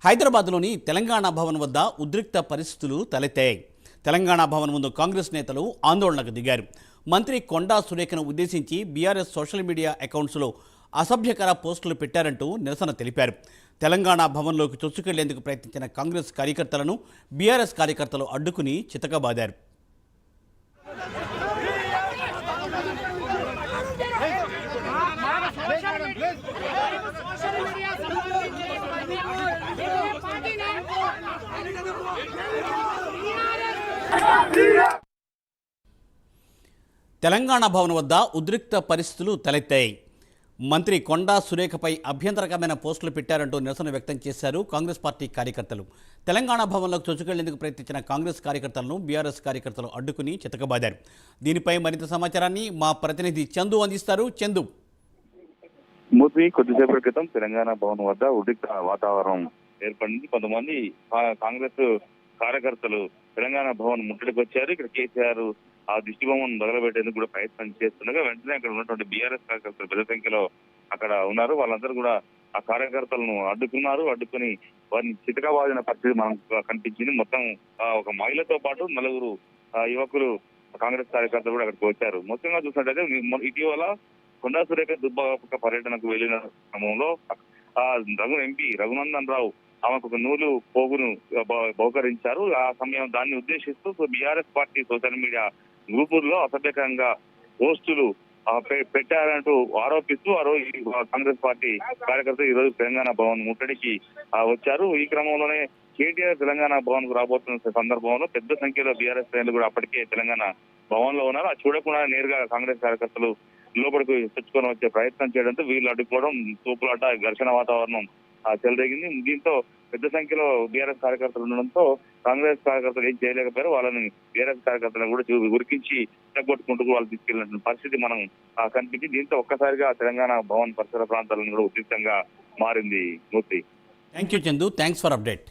హైదరాబాద్లోని తెలంగాణ భవన్ వద్ద ఉద్రిక్త పరిస్థితులు తలెత్తాయి. తెలంగాణ భవన్ ముందు కాంగ్రెస్ నేతలు ఆందోళనకు దిగారు. మంత్రి కొండా సురేఖను ఉద్దేశించి బీఆర్ఎస్ సోషల్ మీడియా అకౌంట్స్లో అసభ్యకర పోస్టులు పెట్టారంటూ నిరసన తెలిపారు. తెలంగాణ భవన్లోకి చొచ్చుకెళ్లేందుకు ప్రయత్నించిన కాంగ్రెస్ కార్యకర్తలను బీఆర్ఎస్ కార్యకర్తలు అడ్డుకుని చితకబాదారు. తెలంగాణ భవన్ వద్ద ఉద్రిక్త పరిస్థితులు తలెత్తాయి. మంత్రి కొండా సురేఖపై అభ్యంతరకరమైన పోస్టులు పెట్టారంటూ నిరసన వ్యక్తం చేశారు కాంగ్రెస్ పార్టీ కార్యకర్తలు. తెలంగాణ భవన్లోకి చొచ్చుకెళ్లేందుకు ప్రయత్నించిన కాంగ్రెస్ కార్యకర్తలను బీఆర్ఎస్ కార్యకర్తలు అడ్డుకుని చితకబాదారు. దీనిపై మరింత సమాచారాన్ని మా ప్రతినిధి చందు అందిస్తారు. చందు, మూర్తి, కొద్దిసేపటి క్రితం తెలంగాణ భవన్ వద్ద ఉద్రిక్త వాతావరణం ఏర్పడింది. కొంతమంది కాంగ్రెస్ కార్యకర్తలు తెలంగాణ భవన్ ముట్టడికి వచ్చారు. ఇక్కడ కేసీఆర్ ఆ దిష్టిబొమ్మను తగలబెట్టేందుకు కూడా ప్రయత్నం చేస్తుండగా వెంటనే అక్కడ ఉన్నటువంటి బీఆర్ఎస్ కార్యకర్తలు పెద్ద సంఖ్యలో అక్కడ ఉన్నారు. వాళ్ళందరూ కూడా ఆ కార్యకర్తలను అడ్డుకుని వారిని చితకబాదిన పరిస్థితి మనకు కనిపించింది. మొత్తం ఒక మహిళతో పాటు నలుగురు యువకులు కాంగ్రెస్ కార్యకర్తలు కూడా అక్కడికి వచ్చారు. మొత్తంగా చూసినట్టయితే ఇటీవల కొండా సురేఖ దుబ్బాక పర్యటనకు వెళ్లిన క్రమంలో ఎంపీ రఘునందన్ రావు ఆమెకు ఒక నూలు పోగును బహుకరించారు. ఆ సమయం దాన్ని ఉద్దేశిస్తూ బీఆర్ఎస్ పార్టీ సోషల్ మీడియా గ్రూపుల్లో అసభ్యకరంగా పోస్టులు పెట్టారంటూ ఆరోపిస్తూ కాంగ్రెస్ పార్టీ కార్యకర్తలు ఈ రోజు తెలంగాణ భవన్ ముట్టడికి వచ్చారు. ఈ క్రమంలోనే కేటీఆర్ తెలంగాణ భవన్ కు రాబోతున్న సందర్భంలో పెద్ద సంఖ్యలో బీఆర్ఎస్ శ్రేణులు కూడా అప్పటికే తెలంగాణ భవన్ లో ఉన్నారు. అది చూడకుండా నేరుగా కాంగ్రెస్ కార్యకర్తలు లోపలికి తెచ్చుకొని వచ్చే ప్రయత్నం చేయడంతో వీళ్ళు అడ్డుకోవడం, తోపులాట, ఘర్షణ వాతావరణం చెలరేగింది. దీంతో పెద్ద సంఖ్యలో బీఆర్ఎస్ కార్యకర్తలు ఉండడంతో కాంగ్రెస్ కార్యకర్తలు ఏం చేయలేకపోయారు. వాళ్ళని బీఆర్ఎస్ కార్యకర్తలను కూడా ఉరికించి తగ్గొట్టుకుంటూ వాళ్ళు తీసుకెళ్లిన పరిస్థితి మనం కనిపించింది. దీంతో ఒక్కసారిగా తెలంగాణ భవన్ పరిసర ప్రాంతాలను కూడా ఉద్రిక్తంగా మారింది. Murthy, thank you Chandu, thanks for update.